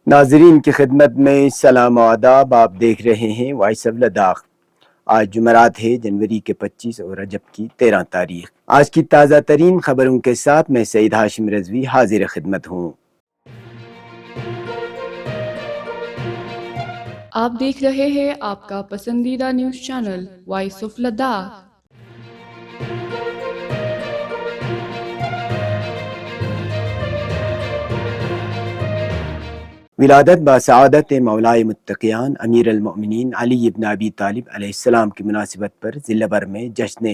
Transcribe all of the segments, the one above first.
ناظرین کی خدمت میں سلام و آداب. آپ دیکھ رہے ہیں وائس آف لداخ. آج جمعرات ہے جنوری کے 25 اور رجب کی 13 تاریخ. آج کی تازہ ترین خبروں کے ساتھ میں سعید ہاشم رضوی حاضر خدمت ہوں. آپ دیکھ رہے ہیں آپ کا پسندیدہ news channel voice of Ladakh. ولادت بسعادت مولائے متقیان امیر المؤمنین علی بن ابی طالب علیہ السلام کی مناسبت پر ضلع بھر میں جشن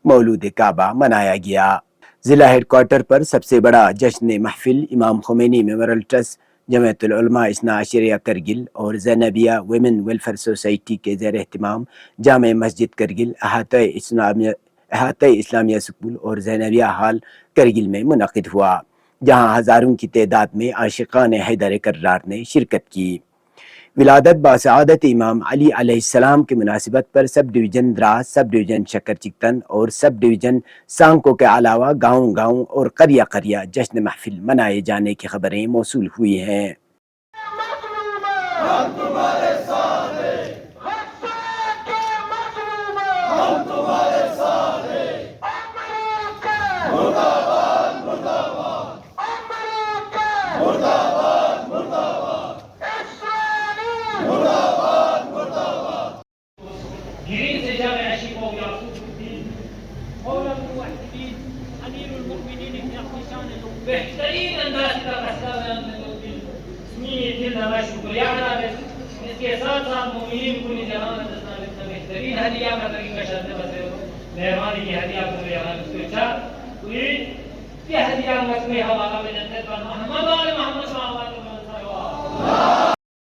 مولود کعبہ منایا گیا. ضلع ہیڈ کوارٹر پر سب سے بڑا جشن محفل امام خمینی میموریل ٹرسٹ، جمعیت العلماء اثنا عشریہ کرگل اور زینبیہ ویمن ویلفیئر سوسائٹی کے زیر اہتمام جامع مسجد کرگل، احاطہ اسلامیہ سکول اور زینبیہ ہال کرگل میں منعقد ہوا، جہاں ہزاروں کی تعداد میں عاشقان حیدر کرار نے شرکت کی. ولادت بسعادت امام علی علیہ السلام کی مناسبت پر سب ڈویژن دراس، سب ڈویژن شکر چکتن اور سب ڈویژن سانکو کے علاوہ گاؤں گاؤں اور قریہ قریہ جشن محفل منائے جانے کی خبریں موصول ہوئی ہیں. بہترین انداز کا مسئلہ شکریہ ادا ہے. اس کے ساتھ ساتھ مومنین کو بہترین ہدیہ کا طریقہ شرط بسے مہربانی کی ہدیہ کو یہاں اس کو چاہ یہ ہدیہ مسئلے حوالہ میں جنت پر محمد وآل محمد صلی اللہ علیہ وسلم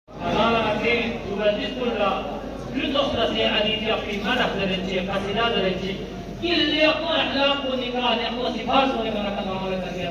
انا اكيد يبدل كل يتصل في حديث في مدح درجه قصيده درجه كل يقول اخلاق ونكاح يقول صفات ونكاح كما قال النبي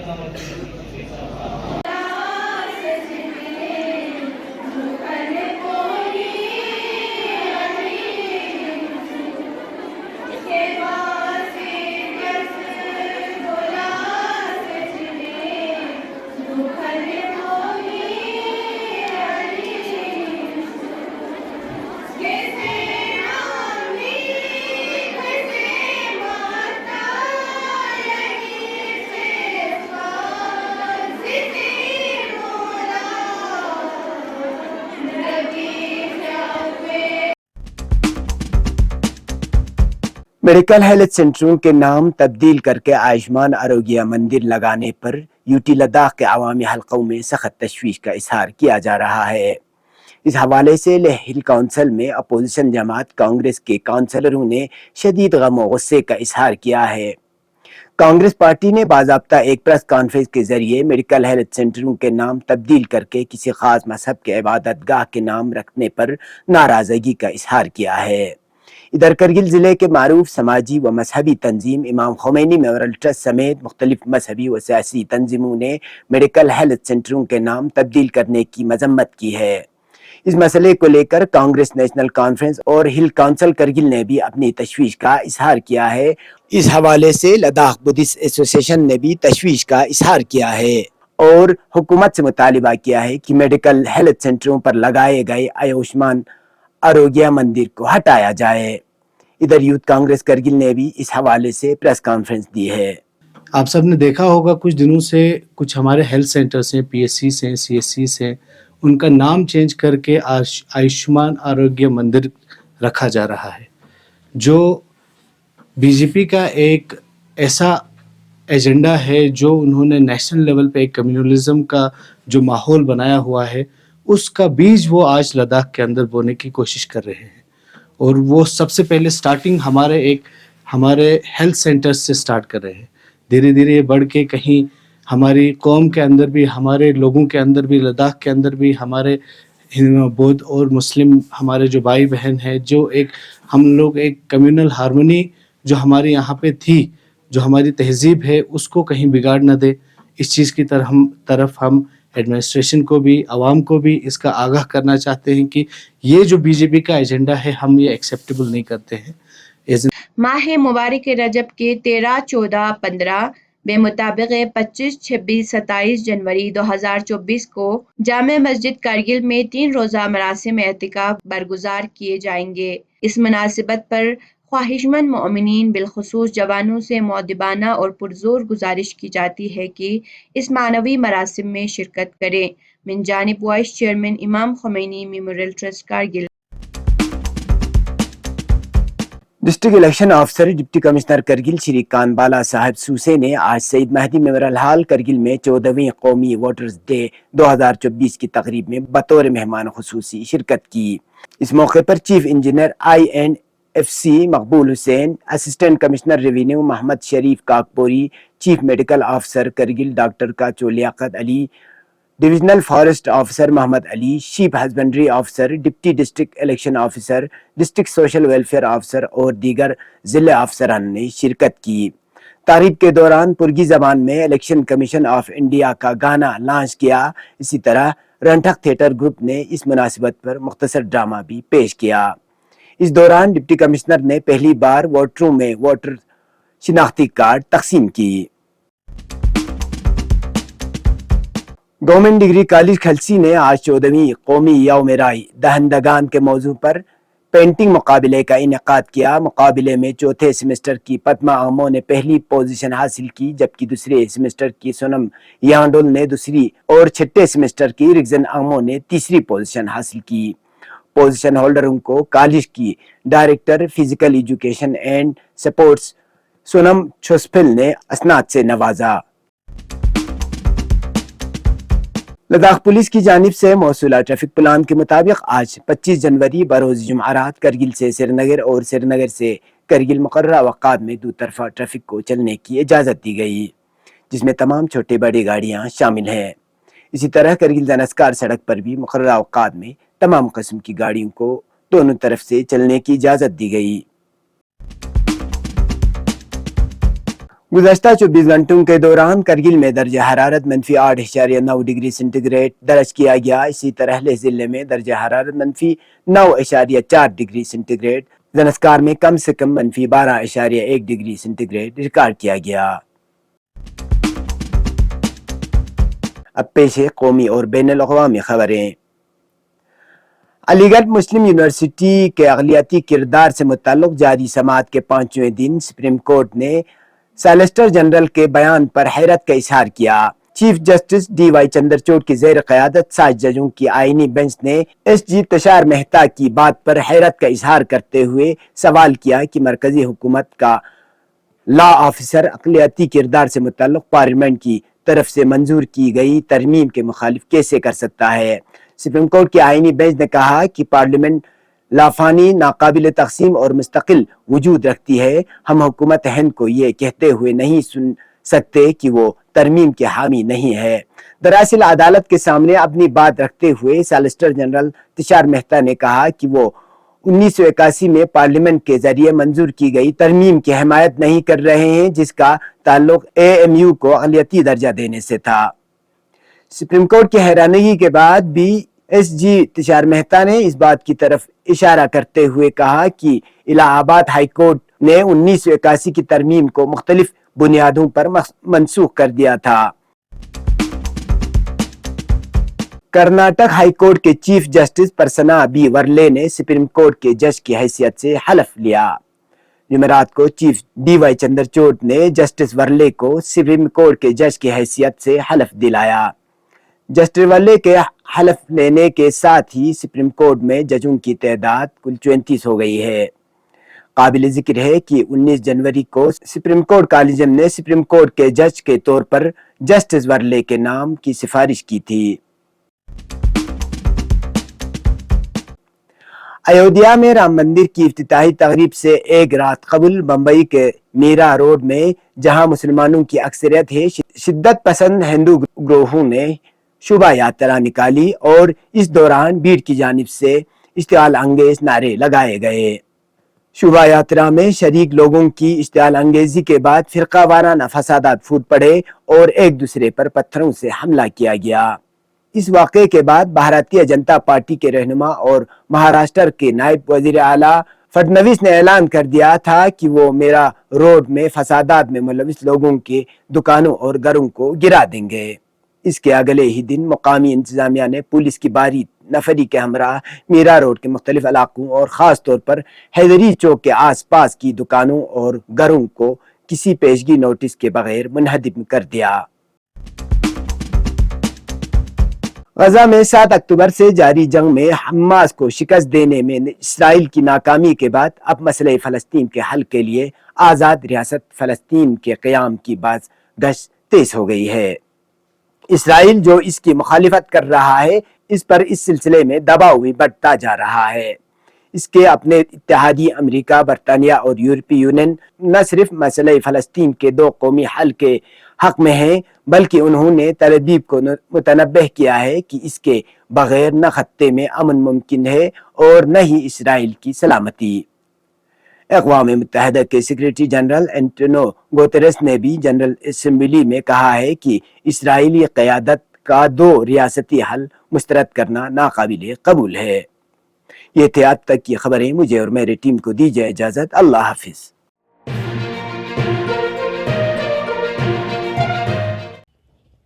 میڈیکل ہیلتھ سینٹروں کے نام تبدیل کر کے آیوشمان آروگیہ مندر لگانے پر یوٹی لداخ کے عوامی حلقوں میں سخت تشویش کا اظہار کیا جا رہا ہے. اس حوالے سے لیہ ہل کونسل میں اپوزیشن جماعت کانگریس کے کونسلروں نے شدید غم و غصے کا اظہار کیا ہے. کانگریس پارٹی نے باضابطہ ایک پریس کانفرنس کے ذریعے میڈیکل ہیلتھ سینٹروں کے نام تبدیل کر کے کسی خاص مذہب کے عبادت گاہ کے نام رکھنے پر ناراضگی کا اظہار کیا ہے. ادھر کرگل ضلع کے معروف سماجی و مذہبی تنظیم امام خمینی میموریل ٹرسٹ سمیت مختلف مذہبی و سیاسی تنظیموں نے میڈیکل ہیلتھ سینٹروں کے نام تبدیل کرنے کی مذمت کی ہے. اس مسئلے کو لے کر کانگریس نیشنل کانفرنس اور ہل کونسل کرگل نے بھی اپنی تشویش کا اظہار کیا ہے. اس حوالے سے لداخ بدھسٹ ایسوسی ایشن نے بھی تشویش کا اظہار کیا ہے اور حکومت سے مطالبہ کیا ہے کہ میڈیکل ہیلتھ سینٹروں پر لگائے گئے آیوشمان آروگیہ مندر کو ہٹایا جائے. ادھر یوتھ کانگریس کرگل نے بھی اس حوالے سے پریس کانفرنس دی ہے. آپ سب نے دیکھا ہوگا کچھ دنوں سے کچھ ہمارے ہیلتھ سینٹرز ہیں، پی ایس سیز ہیں، سی ایس سیز ہیں، ان کا نام چینج کر کے آیوشمان آروگیہ مندر رکھا جا رہا ہے، جو بی جے پی کا ایک ایسا ایجنڈا ہے جو انہوں نے نیشنل لیول پہ ایک کمیونلزم کا جو ماحول بنایا ہوا ہے، اس کا بیج وہ آج لداخ کے اندر بونے کی کوشش کر رہے ہیں. اور وہ سب سے پہلے سٹارٹنگ ہمارے ہیلتھ سینٹرز سے سٹارٹ کر رہے ہیں. دھیرے دھیرے یہ بڑھ کے کہیں ہماری قوم کے اندر بھی، ہمارے لوگوں کے اندر بھی، لداخ کے اندر بھی ہمارے بودھ اور مسلم ہمارے جو بھائی بہن ہیں، جو ہم لوگ ایک کمیونل ہارمونی جو ہمارے یہاں پہ تھی، جو ہماری تہذیب ہے، اس کو کہیں بگاڑ نہ دے. اس چیز کی طرف ہم ایڈمنسٹریشن کو بھی، عوام کو بھی اس کا آگاہ کرنا چاہتے ہیں کہ یہ جو بی جے پی کا ایجنڈا ہے، ہم یہ ایکسیپٹیبل نہیں کرتے ہیں. ماہ مبارک رجب کے 13، 14، 15 بمطابق 25، 26، 27 جنوری 2024 کو جامع مسجد کارگل میں 3 روزہ مراسم اعتکاف برگزار کیے جائیں گے۔ اس مناسبت پر خواہش مند مومنین بالخصوص جوانوں سے مؤدبانہ اور پرزور گزارش کی جاتی ہے کہ اس معنوی مراسم میں شرکت کریں۔ من جانب vice chairman Imam Khomeini memorial trust Kargil. District election officer deputy commissioner Kargil Shri کان بالا صاحب سوسے نے آج سعید مہدی میموریل ہال کرگل میں 14ویں قومی ووٹرز ڈے 2024 کی تقریب میں بطور مہمان خصوصی شرکت کی۔ اس موقع پر chief engineer INFC Maqbool Hussain, assistant commissioner revenue Mohammad Sharif Kakpori, chief medical officer Kargil doctor Kacho Liaqat Ali, divisional forest officer Mohammad Ali, sheep husbandry officer, deputy district election officer, district social welfare officer اور دیگر ضلع افسران نے شرکت کی۔ تقریب کے دوران پرگی زبان میں الیکشن کمیشن آف انڈیا کا گانا لانچ کیا۔ اسی طرح رنٹھک تھیٹر گروپ نے اس مناسبت پر مختصر ڈرامہ بھی پیش کیا۔ اس دوران ڈپٹی کمشنر نے پہلی بار ووٹروں میں ووٹر شناختی کارڈ تقسیم کی۔ گورنمنٹ ڈگری کالج کھلسی نے آج 14ویں قومی یوم رائے دہندگان کے موضوع پر پینٹنگ مقابلے کا انعقاد کیا۔ مقابلے میں چوتھے سیمسٹر کی پدما آمو نے پہلی پوزیشن حاصل کی، جبکہ دوسرے سیمسٹر کی سونم یانڈول نے دوسری اور چھٹے سیمسٹر کی رگزن آمو نے تیسری پوزیشن حاصل کی۔ پوزیشن ہولڈروں کو کالج کی director physical education and sports Sonam Chhospel نے اسناد سے نوازا۔ لداخ پولیس کی جانب سے موصولہ ٹریفک پلان کے مطابق آج 25 جنوری بروز جمعرات کرگل سے سری نگر اور سری نگر سے کرگل مقررہ اوقات میں دو طرفہ ٹریفک کو چلنے کی اجازت دی گئی، جس میں تمام چھوٹی بڑی گاڑیاں شامل ہیں۔ اسی طرح کرگل زنسکار سڑک پر بھی مقررہ اوقات میں تمام قسم کی گاڑیوں کو دونوں طرف سے چلنے کی اجازت دی گئی۔ گزشتہ 24 گھنٹوں کے دوران کرگل میں درجہ حرارت -8.9 ڈگری سینٹی گریڈ درج کیا گیا۔ اسی طرح لہ ضلع میں درجہ حرارت -9.4 ڈگری سینٹی گریڈ، زنسکار میں کم سے کم -12.1 ڈگری سینٹی گریڈ ریکارڈ کیا گیا۔ اب پیش ہے قومی اور بین الاقوامی خبریں۔ علی گڑھ مسلم یونیورسٹی کے اقلیتی کردار سے متعلق جاری سماعت کے 5ویں دن سپریم کورٹ نے سالیسٹر جنرل کے بیان پر حیرت کا اظہار کیا۔ چیف جسٹس DY چندرچوڑ کی زیر قیادت 7 ججوں کی آئینی بینچ نے SG تشار مہتا کی بات پر حیرت کا اظہار کرتے ہوئے سوال کیا کہ مرکزی حکومت کا لا آفیسر اقلیتی کردار سے متعلق پارلیمنٹ کی طرف سے منظور کی گئی ترمیم کے مخالف کیسے کر سکتا ہے۔ سپریم کورٹ کی آئینی بینچ نے کہا کہ پارلیمنٹ لافانی، ناقابل تقسیم اور مستقل وجود رکھتی ہے۔ ہم حکومت ہند کو یہ کہتے ہوئے نہیں سن سکتے کہ وہ ترمیم کے حامی نہیں ہے۔ دراصل عدالت کے سامنے اپنی بات رکھتے ہوئے سالیسٹر جنرل تشار مہتا نے کہا کہ وہ 1981 میں پارلیمنٹ کے ذریعے منظور کی گئی ترمیم کی حمایت نہیں کر رہے ہیں، جس کا تعلق AMU کو اقلیتی درجہ دینے سے تھا۔ سپریم کورٹ کی حیرانگی کے بعد بھی SG تشار مہتا نے اس بات کی طرف اشارہ کرتے ہوئے کہا کہ الہ آباد ہائی کورٹ نے 1981 کی ترمیم کو مختلف بنیادوں پر منسوخ کر دیا تھا۔ کرناٹک ہائی کورٹ کے چیف جسٹس پرسنا B ورلے نے سپریم کورٹ کے جج کی حیثیت سے حلف لیا۔ جمعرات کو چیف DY چندرچوڑ نے جسٹس ورلے کو سپریم کورٹ کے جج کی حیثیت سے حلف دلایا۔ جسٹس ورلے کے حلف لینے کے ساتھ ہی سپریم کورٹ میں ججوں کی تعداد کل 34 ہو گئی ہے۔ قابل ذکر ہے کہ 19 جنوری کو سپریم کورٹ کالجیم نے سپریم کورٹ کے جج کے طور پر جسٹس ورلے کے نام کی سفارش کی تھی۔ ایودھیا میں رام مندر کی افتتاحی تقریب سے ایک رات قبل بمبئی کے میرا روڈ میں جہاں مسلمانوں کی اکثریت ہے، شدت پسند ہندو گروہوں نے شوبھا یاترا نکالی اور اس دوران بھیڑ کی جانب سے اشتعال انگیز نعرے لگائے گئے۔ شوبھا یاترا میں شریک لوگوں کی اشتعال انگیزی کے بعد فرقہ وارانہ فسادات پھوٹ پڑے اور ایک دوسرے پر پتھروں سے حملہ کیا گیا۔ اس واقعے کے بعد بھارتیہ جنتا پارٹی کے رہنما اور مہاراشٹر کے نائب وزیر اعلیٰ فڈنویس نے اعلان کر دیا تھا کہ وہ میرا روڈ میں فسادات میں ملوث لوگوں کے دکانوں اور گھروں کو گرا دیں گے۔ اس کے اگلے ہی دن مقامی انتظامیہ نے پولیس کی باری نفری کے ہمراہ میرا روڈ کے مختلف علاقوں اور خاص طور پر حیدری چوک کے آس پاس کی دکانوں اور گھروں کو کسی پیشگی نوٹس کے بغیر منہدم کر دیا۔ غزہ میں 7 اکتوبر سے جاری جنگ میں حماس کو شکست دینے میں اسرائیل کی ناکامی کے بعد اب مسئلہ فلسطین کے حل کے لیے آزاد ریاست فلسطین کے قیام کی باز گشت تیز ہو گئی ہے۔ اسرائیل جو اس کی مخالفت کر رہا ہے، اس پر اس سلسلے میں دباؤ بھی بڑھتا جا رہا ہے۔ اس کے اپنے اتحادی امریکہ، برطانیہ اور یورپی یونین نہ صرف مسئلہ فلسطین کے 2 قومی حل کے حق میں ہیں، بلکہ انہوں نے تل ابیب کو متنبہ کیا ہے کہ اس کے بغیر نہ خطے میں امن ممکن ہے اور نہ ہی اسرائیل کی سلامتی۔ اقوام متحدہ کے سیکریٹری جنرل اینٹونیو گوتریس نے بھی جنرل اسمبلی میں کہا ہے کہ اسرائیلی قیادت کا 2 ریاستی حل مسترد کرنا ناقابل قبول ہے۔ یہ تھے اب تک کی خبریں۔ مجھے اور میرے ٹیم کو دیجیے اجازت۔ اللہ حافظ۔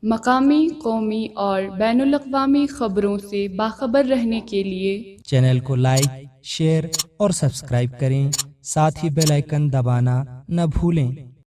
مقامی، قومی اور بین الاقوامی خبروں سے باخبر رہنے کے لیے چینل کو لائک، شیئر اور سبسکرائب کریں، ساتھ ہی بیل آئیکن دبانا نہ بھولیں۔